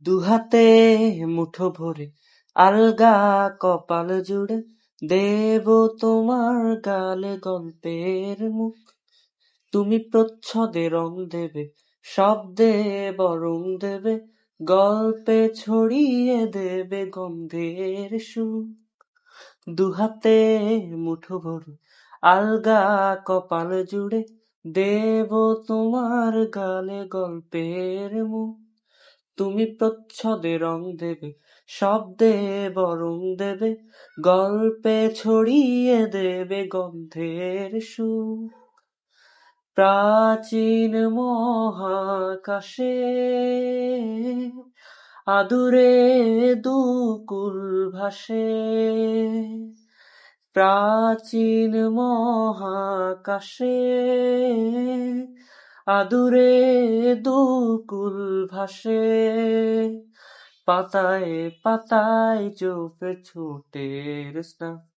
দুহাতে মুঠো ভরে আলগা কপাল জুড়ে দেব তোমার গালে গল্পের মুখ। তুমি প্রচ্ছদে রং দেবে, শব্দে বরং দেবে, গল্পে ছড়িয়ে দেবে গন্ধের সুর। দুহাতে মুঠো ভরে আলগা কপাল জুড়ে দেব তোমার গালে গল্পের মুখ। তুমি প্রচ্ছদে রং দেবে, শব্দে বরং দেবে, গল্পে ছড়িয়ে দেবে গন্ধের সুর। প্রাচীন মহাকাশে আদুরে দুকুল ভাসে, প্রাচীন মহাকাশে আদুরে দুকুল ভাসে, পাতায় পাতায় চোখে ছোটের স্নান।